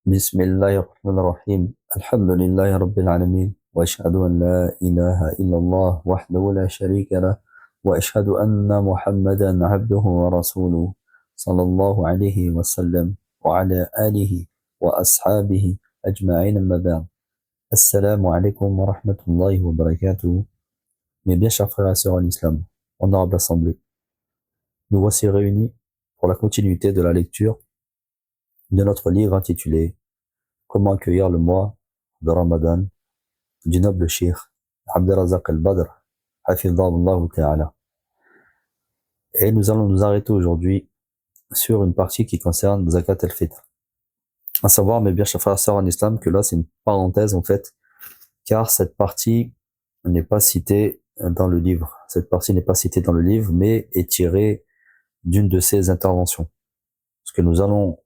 بسم الله الرحمن الرحيم الحمد لله رب العالمين وأشهد أن لا إله إلا الله وحده لا شريك له وأشهد أن محمدا عبده ورسوله صلى الله عليه وسلم وعلى آله وأصحابه أجمعين أما بعد السلام عليكم ورحمة الله وبركاته. Mes bien chers frères et sœurs en islam, honorable assemblée, nous voici réunis pour la continuité de la lecture de notre livre intitulé Comment accueillir le mois de Ramadan du noble Cheikh Abdelrazak al-Badr, hafidhahullah ta'ala. Et nous allons nous arrêter aujourd'hui sur une partie qui concerne Zakat al-Fitr. À savoir, mes bien chers frères et sœurs en islam, que là c'est une parenthèse en fait, car cette partie n'est pas citée dans le livre. Cette partie n'est pas citée dans le livre, mais est tirée d'une de ses interventions. Ce que nous allons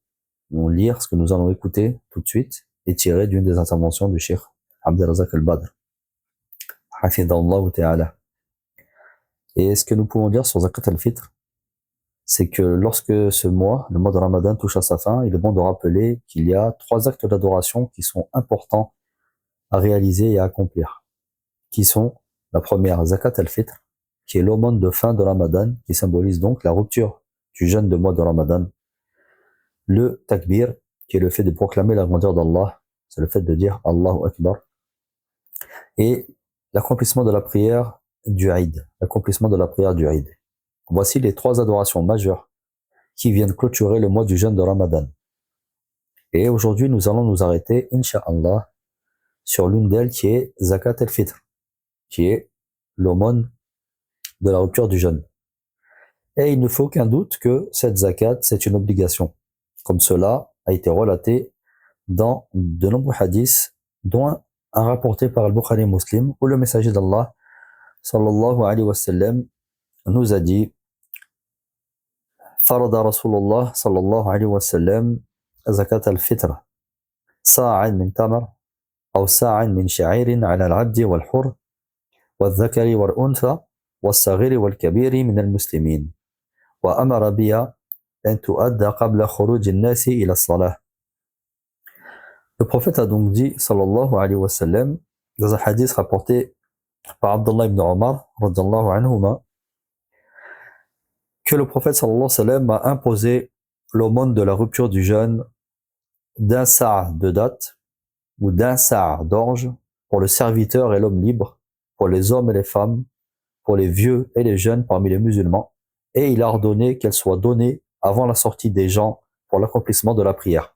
lire, ce que nous allons écouter tout de suite, est tiré d'une des interventions du Cheikh Abdelrazak al-Badr, hafidhahullah ta'ala. Et ce que nous pouvons dire sur Zakat al-Fitr, c'est que lorsque ce mois, le mois de Ramadan, touche à sa fin, il est bon de rappeler qu'il y a 3 actes d'adoration qui sont importants à réaliser et à accomplir. Qui sont la première, Zakat al-Fitr, qui est l'aumône de fin de Ramadan, qui symbolise donc la rupture du jeûne de mois de Ramadan. Le takbir, qui est le fait de proclamer la grandeur d'Allah, c'est le fait de dire Allahu Akbar. Et l'accomplissement de la prière du Eid, l'accomplissement de la prière du Eid. Voici les 3 adorations majeures qui viennent clôturer le mois du jeûne de Ramadan. Et aujourd'hui, nous allons nous arrêter, Inch'Allah, sur l'une d'elles qui est Zakat al-Fitr, qui est l'aumône de la rupture du jeûne. Et il ne faut aucun doute que cette zakat, c'est une obligation. Comme cela a été relaté dans de nombreux hadiths, dont un rapporté par Al-Bukhari Muslim, où le messager d'Allah, sallallahu alayhi wa sallam, nous a dit Farada Rasulullah, sallallahu alayhi wa sallam, zakat al-fitr, sa'an min tamar, أو ساعٍ من شعير على العبد والحر والذكر والأنثى والصغير والكبير من المسلمين وأمر بها أن تؤدى قبل خروج الناس إلى الصلاة. Le prophète a donc dit, sallallahu alayhi wa sallam, dans un hadith rapporté par Abdullah ibn Omar, radiyallahu anhuma, que le prophète sallallahu alayhi wa sallam a imposé l'aumône de la rupture du jeûne d'un sa' de date ou d'un sa' d'orge pour le serviteur et l'homme libre, pour les hommes et les femmes, pour les vieux et les jeunes parmi les musulmans, et il a ordonné qu'elle soit donnée avant la sortie des gens pour l'accomplissement de la prière.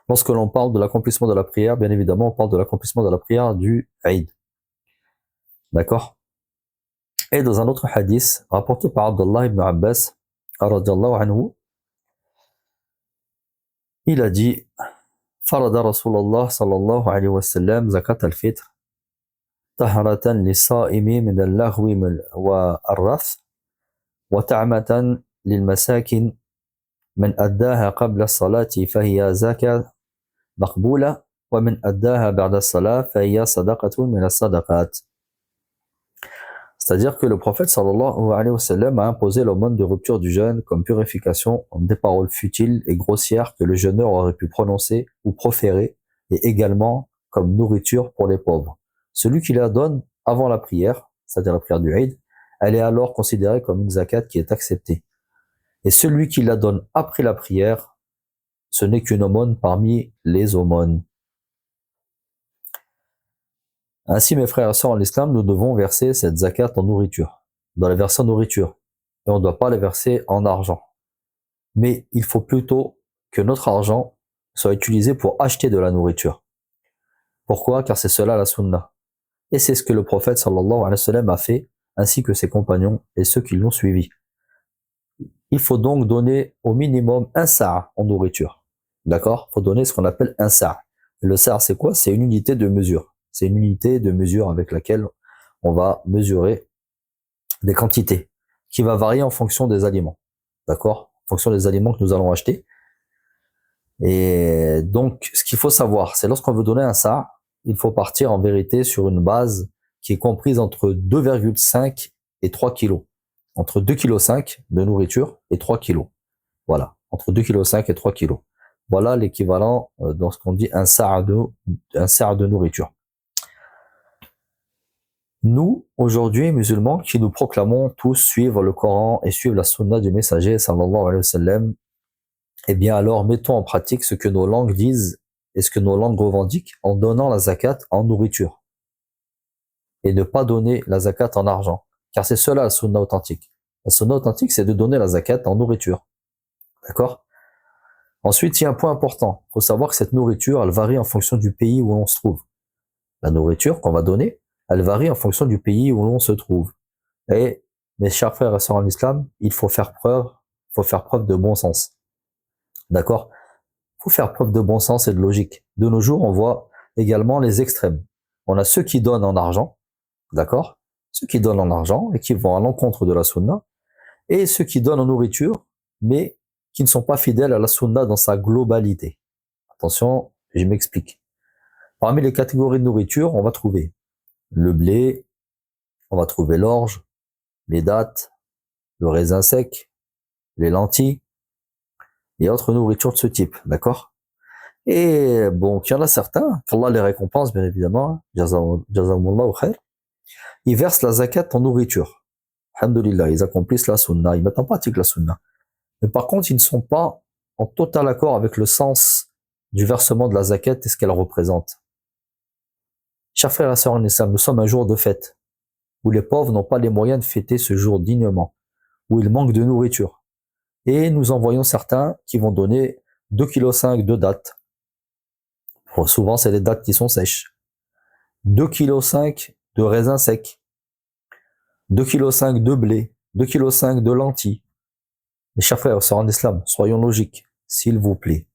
Lorsque l'on parle de l'accomplissement de la prière, bien évidemment, on parle de l'accomplissement de la prière du Eid. D'accord? Et dans un autre hadith, rapporté par Abdullah ibn Abbas, radiyallahu anhu, il a dit Farada Rasulullah sallallahu alayhi wa sallam zakat al-fitr taharatan lis-sa'imi min al-laghwi wal-rath wa ta'matan lil-masakin من أداها قبل الصلاة فهي زكاة مقبولة ومن أداها بعد الصلاة فهي صدقة من الصدقات. C'est-à-dire que le prophète sallallahu alayhi wa sallam a imposé l'aumône de rupture du jeûne comme purification des paroles futiles et grossières que le jeûneur aurait pu prononcer ou proférer, et également comme nourriture pour les pauvres. Celui qui la donne avant la prière, c'est-à-dire la prière du Eid, elle est alors considérée comme une zakat qui est acceptée. Et celui qui la donne après la prière, ce n'est qu'une aumône parmi les aumônes. Ainsi, mes frères et sœurs en l'islam, nous devons verser cette zakat en nourriture. On doit la verser en nourriture. Et on ne doit pas la verser en argent. Mais il faut plutôt que notre argent soit utilisé pour acheter de la nourriture. Pourquoi? Car c'est cela la sunna. Et c'est ce que le prophète sallallahu alayhi wa sallam a fait, ainsi que ses compagnons et ceux qui l'ont suivi. Il faut donc donner au minimum un sa' en nourriture. D'accord? Il faut donner ce qu'on appelle un sa'. Le sa' c'est quoi? C'est une unité de mesure. C'est une unité de mesure avec laquelle on va mesurer des quantités, qui va varier en fonction des aliments. D'accord? En fonction des aliments que nous allons acheter. Et donc, ce qu'il faut savoir, c'est lorsqu'on veut donner un sa', il faut partir en vérité sur une base qui est comprise entre 2,5 et 3 kilos. Entre 2,5 kg de nourriture et 3 kilos. Voilà. entre 2,5 kg et 3 kg. Voilà l'équivalent dans ce qu'on dit un sa' de nourriture. Nous, aujourd'hui, musulmans, qui nous proclamons tous suivre le Coran et suivre la sunna du messager, sallallahu alayhi wa sallam, eh bien alors mettons en pratique ce que nos langues disent et ce que nos langues revendiquent en donnant la zakat en nourriture. Et ne pas donner la zakat en argent. Car c'est cela la sunna authentique. La sunna authentique, c'est de donner la zakat en nourriture. D'accord? Ensuite, il y a un point important. Il faut savoir que cette nourriture, elle varie en fonction du pays où l'on se trouve. La nourriture qu'on va donner, elle varie en fonction du pays où l'on se trouve. Et mes chers frères et sœurs en islam, il faut faire preuve de bon sens. D'accord? Il faut faire preuve de bon sens et de logique. De nos jours, on voit également les extrêmes. On a ceux qui donnent en argent, d'accord? Ceux qui donnent en argent et qui vont à l'encontre de la sunna, et ceux qui donnent en nourriture, mais qui ne sont pas fidèles à la sunna dans sa globalité. Attention, je m'explique. Parmi les catégories de nourriture, on va trouver le blé, on va trouver l'orge, les dattes, le raisin sec, les lentilles et autres nourritures de ce type, d'accord? Et bon, il y en a certains, qu'Allah les récompense bien évidemment, Jazamullahu khair, ils versent la zakat en nourriture. Alhamdulillah, ils accomplissent la sunna, ils mettent en pratique la sunna. Mais par contre, ils ne sont pas en total accord avec le sens du versement de la zakat et ce qu'elle représente. Chers frères et sœurs en islam, nous sommes un jour de fête, où les pauvres n'ont pas les moyens de fêter ce jour dignement, où il manque de nourriture. Et nous en voyons certains qui vont donner 2,5 kg de dattes. Bon, souvent, c'est les dattes qui sont sèches. 2,5 kg de raisins secs. 2,5 kg de blé. 2,5 kg de lentilles. Mes chers frères et sœurs en islam, soyons logiques, s'il vous plaît,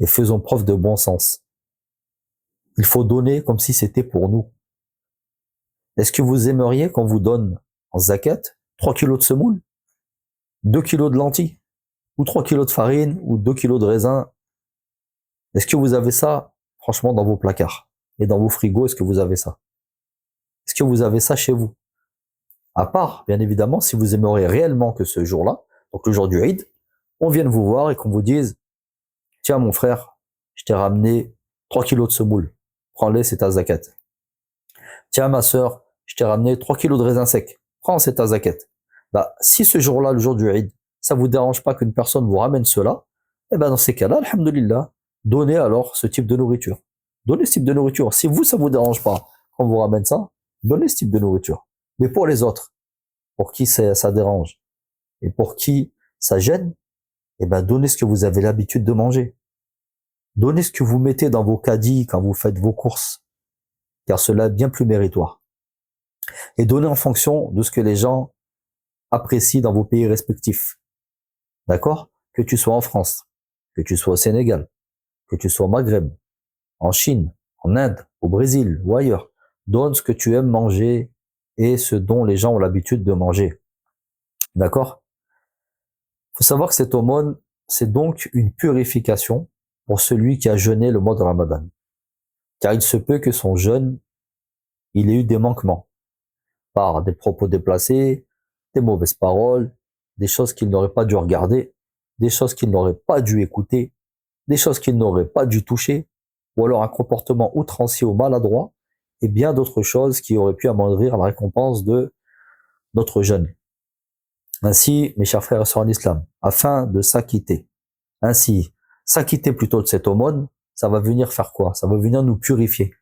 et faisons preuve de bon sens. Il faut donner comme si c'était pour nous. Est-ce que vous aimeriez qu'on vous donne en zakat 3 kilos de semoule, 2 kilos de lentilles, ou 3 kilos de farine, ou 2 kilos de raisin? Est-ce que vous avez ça, franchement, dans vos placards et dans vos frigos? Est-ce que vous avez ça? Est-ce que vous avez ça chez vous? À part, bien évidemment, si vous aimeriez réellement que ce jour-là, donc le jour du Eid, on vienne vous voir et qu'on vous dise, tiens mon frère, je t'ai ramené 3 kilos de semoule, prends-les, c'est ta zakat. Tiens ma sœur, je t'ai ramené 3 kilos de raisins secs, prends, c'est ta zakat. Bah, si ce jour-là, le jour du Eid, ça vous dérange pas qu'une personne vous ramène cela, eh ben dans ces cas-là, alhamdulillah, donnez alors ce type de nourriture. Donnez ce type de nourriture. Si vous, ça vous dérange pas qu'on vous ramène ça, donnez ce type de nourriture. Mais pour les autres, pour qui ça dérange, et pour qui ça gêne, eh ben donnez ce que vous avez l'habitude de manger. Donnez ce que vous mettez dans vos caddies quand vous faites vos courses, car cela est bien plus méritoire. Et donnez en fonction de ce que les gens apprécient dans vos pays respectifs. D'accord? Que tu sois en France, que tu sois au Sénégal, que tu sois au Maghreb, en Chine, en Inde, au Brésil ou ailleurs. Donne ce que tu aimes manger et ce dont les gens ont l'habitude de manger. D'accord? Il faut savoir que cette aumône, c'est donc une purification pour celui qui a jeûné le mois de Ramadan. Car il se peut que son jeûne, il ait eu des manquements par des propos déplacés, des mauvaises paroles, des choses qu'il n'aurait pas dû regarder, des choses qu'il n'aurait pas dû écouter, des choses qu'il n'aurait pas dû toucher, ou alors un comportement outrancier ou maladroit, et bien d'autres choses qui auraient pu amoindrir la récompense de notre jeûne. Ainsi, mes chers frères et sœurs en islam, afin de s'acquitter, s'acquitter plutôt de cette aumône, ça va venir faire quoi? Ça va venir nous purifier.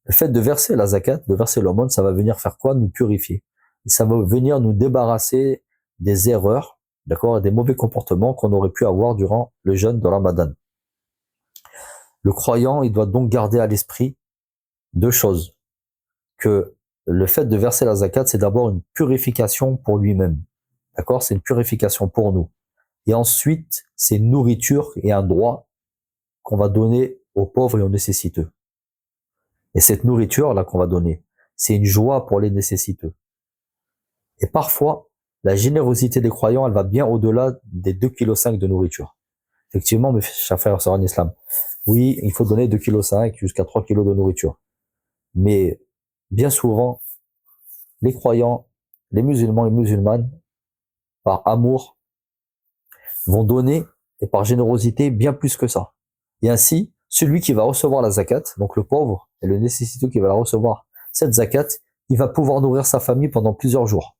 Le fait de verser la zakat, de verser l'aumône, ça va venir faire quoi? Nous purifier. Et ça va venir nous débarrasser des erreurs, d'accord, et des mauvais comportements qu'on aurait pu avoir durant le jeûne de Ramadan. Le croyant, il doit donc garder à l'esprit deux choses. Que le fait de verser la zakat, c'est d'abord une purification pour lui-même. D'accord? C'est une purification pour nous. Et ensuite, c'est une nourriture et un droit qu'on va donner aux pauvres et aux nécessiteux. Et cette nourriture-là qu'on va donner, c'est une joie pour les nécessiteux. Et parfois, la générosité des croyants, elle va bien au-delà des 2,5 kg de nourriture. Effectivement, mes chers frères et sœurs en islam, oui, il faut donner 2,5 kg jusqu'à 3 kg de nourriture. Mais bien souvent, les croyants, les musulmans et musulmanes, par amour, vont donner, et par générosité, bien plus que ça. Et ainsi, celui qui va recevoir la zakat, donc le pauvre et le nécessiteux qui va la recevoir, cette zakat, il va pouvoir nourrir sa famille pendant plusieurs jours,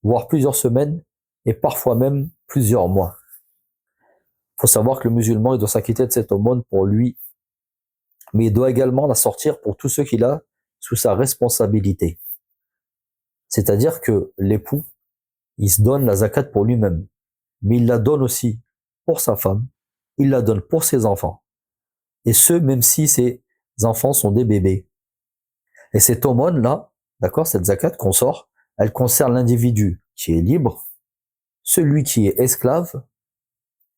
voire plusieurs semaines, et parfois même plusieurs mois. Il faut savoir que le musulman, il doit s'acquitter de cette aumône pour lui, mais il doit également la sortir pour tous ceux qu'il a sous sa responsabilité. C'est-à-dire que l'époux, il se donne la zakat pour lui-même, mais il la donne aussi pour sa femme, il la donne pour ses enfants. Et ce, même si ces enfants sont des bébés. Et cette aumône-là, d'accord, cette zakat qu'on sort, elle concerne l'individu qui est libre, celui qui est esclave,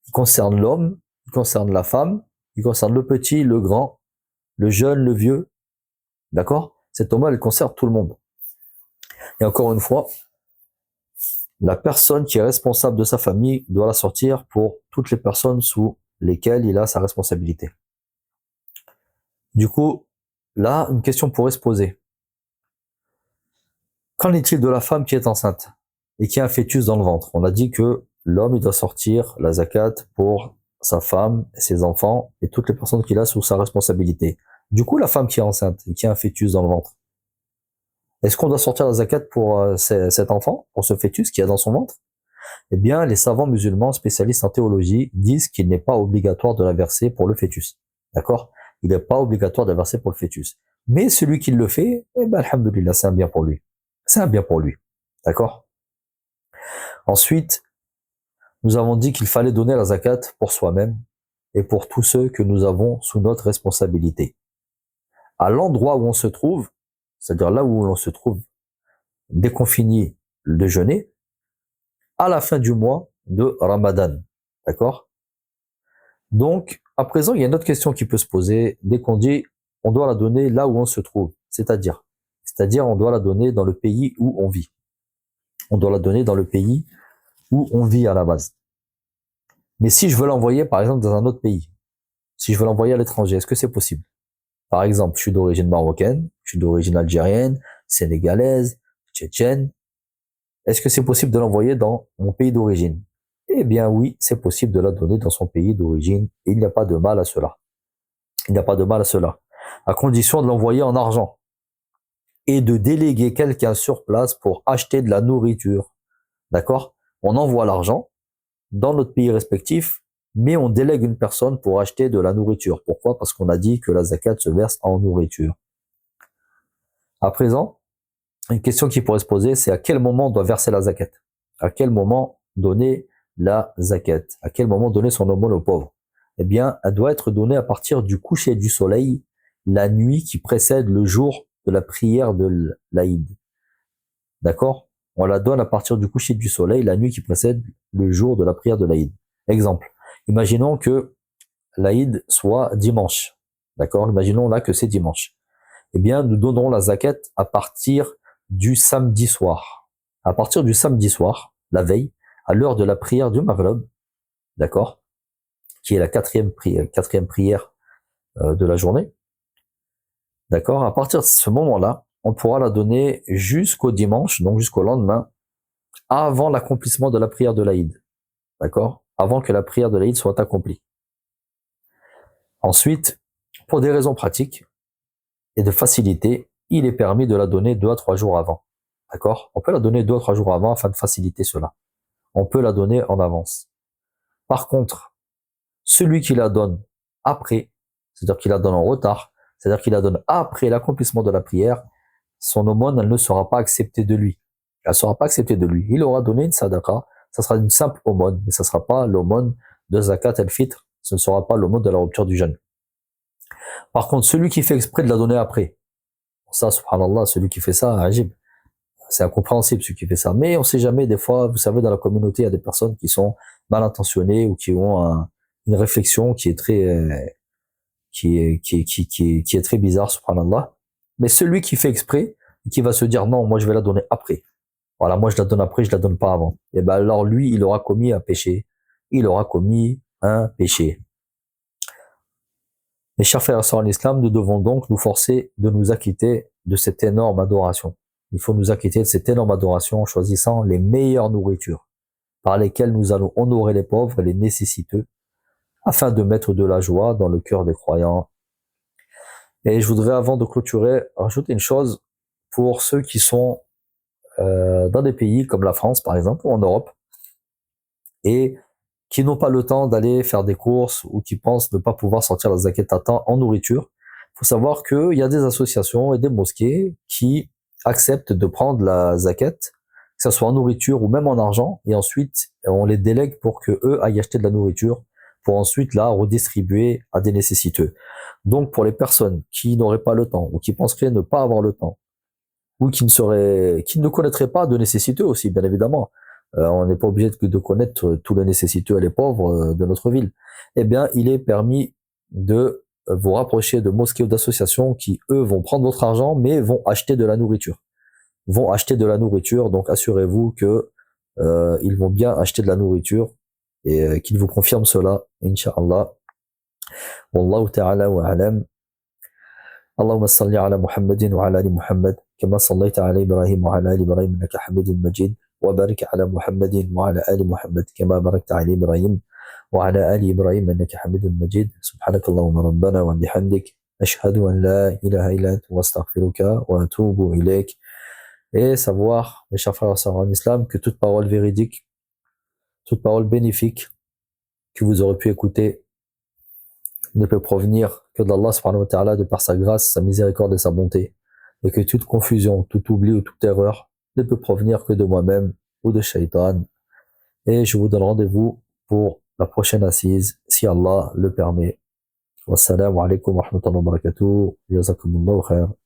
il concerne l'homme, il concerne la femme, il concerne le petit, le grand, le jeune, le vieux, d'accord? Cette aumône, elle concerne tout le monde. Et encore une fois, la personne qui est responsable de sa famille doit la sortir pour toutes les personnes sous lesquelles il a sa responsabilité. Du coup, là, une question pourrait se poser. Qu'en est-il de la femme qui est enceinte et qui a un fœtus dans le ventre? On a dit que l'homme, il doit sortir la zakat pour sa femme, ses enfants et toutes les personnes qu'il a sous sa responsabilité. Du coup, la femme qui est enceinte et qui a un fœtus dans le ventre, est-ce qu'on doit sortir la zakat pour cet enfant, pour ce fœtus qui est dans son ventre? Eh bien, les savants musulmans spécialistes en théologie disent qu'il n'est pas obligatoire de la verser pour le fœtus. D'accord? Il n'est pas obligatoire de la verser pour le fœtus. Mais celui qui le fait, eh ben, alhamdoulilah, c'est un bien pour lui. C'est un bien pour lui. D'accord? Ensuite, nous avons dit qu'il fallait donner la zakat pour soi-même et pour tous ceux que nous avons sous notre responsabilité. À l'endroit où on se trouve, c'est-à-dire là où on se trouve dès qu'on finit le jeûner, à la fin du mois de Ramadan. D'accord? Donc, à présent, il y a une autre question qui peut se poser dès qu'on dit on doit la donner là où on se trouve. C'est-à-dire, on doit la donner dans le pays où on vit. On doit la donner dans le pays où on vit à la base. Mais si je veux l'envoyer, par exemple, dans un autre pays, si je veux l'envoyer à l'étranger, est-ce que c'est possible? Par exemple, je suis d'origine marocaine, je suis d'origine algérienne, sénégalaise, tchétchène. Est-ce que c'est possible de l'envoyer dans mon pays d'origine? Eh bien oui, c'est possible de la donner dans son pays d'origine. Il n'y a pas de mal à cela. Il n'y a pas de mal à cela. À condition de l'envoyer en argent et de déléguer quelqu'un sur place pour acheter de la nourriture. D'accord? On envoie l'argent dans notre pays respectif, mais on délègue une personne pour acheter de la nourriture. Pourquoi? Parce qu'on a dit que la zakat se verse en nourriture. À présent, une question qui pourrait se poser, c'est à quel moment on doit verser la zakat? À quel moment donner la zakat? À quel moment donner son aumône aux pauvres? Eh bien, elle doit être donnée à partir du coucher du soleil, la nuit qui précède le jour de la prière de l'Aïd. D'accord? On la donne à partir du coucher du soleil, la nuit qui précède le jour de la prière de l'Aïd. Exemple. Imaginons que l'Aïd soit dimanche. D'accord? Imaginons là que c'est dimanche. Eh bien, nous donnerons la zakat à partir du samedi soir. À partir du samedi soir, la veille, à l'heure de la prière du Maghrib, d'accord? Qui est la quatrième prière de la journée. D'accord? À partir de ce moment-là, on pourra la donner jusqu'au dimanche, donc jusqu'au lendemain, avant l'accomplissement de la prière de l'Aïd. D'accord? Avant que la prière de l'Aïd soit accomplie. Ensuite, pour des raisons pratiques et de facilité, il est permis de la donner 2 à 3 jours avant. D'accord? On peut la donner 2 à 3 jours avant afin de faciliter cela. On peut la donner en avance. Par contre, celui qui la donne après, c'est-à-dire qu'il la donne en retard, c'est-à-dire qu'il la donne après l'accomplissement de la prière, son aumône, elle ne sera pas acceptée de lui. Elle ne sera pas acceptée de lui. Il aura donné une sadaqa, ça sera une simple aumône, mais ça ne sera pas l'aumône de zakat al-fitr, ce ne sera pas l'aumône de la rupture du jeûne. Par contre, celui qui fait exprès de la donner après, ça, subhanallah, celui qui fait ça, ajib, c'est incompréhensible celui qui fait ça. Mais on sait jamais, des fois, vous savez, dans la communauté, il y a des personnes qui sont mal intentionnées ou qui ont une réflexion qui est très, qui est très bizarre, subhanallah. Mais celui qui fait exprès, qui va se dire non, moi je vais la donner après. Voilà, moi je la donne après, je la donne pas avant. Et ben alors lui, il aura commis un péché. Il aura commis un péché. Mes chers frères et sœurs en islam, nous devons donc nous forcer de nous acquitter de cette énorme adoration. Il faut nous acquitter de cette énorme adoration en choisissant les meilleures nourritures. par lesquels nous allons honorer les pauvres et les nécessiteux, afin de mettre de la joie dans le cœur des croyants. Et je voudrais, avant de clôturer, rajouter une chose pour ceux qui sont dans des pays comme la France, par exemple, ou en Europe, et qui n'ont pas le temps d'aller faire des courses ou qui pensent ne pas pouvoir sortir la zakat à temps en nourriture. Il faut savoir qu'il y a des associations et des mosquées qui acceptent de prendre la zakat, que ce soit en nourriture ou même en argent, et ensuite on les délègue pour que eux aillent acheter de la nourriture, pour ensuite la redistribuer à des nécessiteux. Donc pour les personnes qui n'auraient pas le temps ou qui penseraient ne pas avoir le temps, ou qui ne connaîtraient pas de nécessiteux aussi, bien évidemment. On n'est pas obligé de connaître tous les nécessiteux et les pauvres de notre ville. Eh bien, il est permis de vous rapprocher de mosquées ou d'associations qui, eux, vont prendre votre argent, mais vont acheter de la nourriture. Vont acheter de la nourriture, donc assurez-vous que ils vont bien acheter de la nourriture et qu'ils vous confirment cela, Inch'Allah. Wallahu ta'ala wa alam. اللهم صل على محمد وعلى ال محمد كما صليت على ابراهيم وعلى ال ابراهيم انك حميد مجيد وبارك على محمد وعلى ال محمد كما باركت على ابراهيم وعلى ال ابراهيم انك حميد مجيد سبحانك اللهم ربنا وبحمدك اشهد ان لا اله الا انت واستغفرك واتوب اليك. Et savoir, mes chers frères et sœurs en islam, que toute parole véridique, toute parole bénéfique que vous aurez pu écouter ne peut provenir que d'Allah subhanahu wa ta'ala de par sa grâce, sa miséricorde et sa bonté, et que toute confusion, tout oubli ou toute erreur ne peut provenir que de moi-même ou de Shaitan. Et je vous donne rendez-vous pour la prochaine assise, si Allah le permet. Wassalamu alaikum wa rahmatullahi wa barakatuh. Jazakumullahu khair.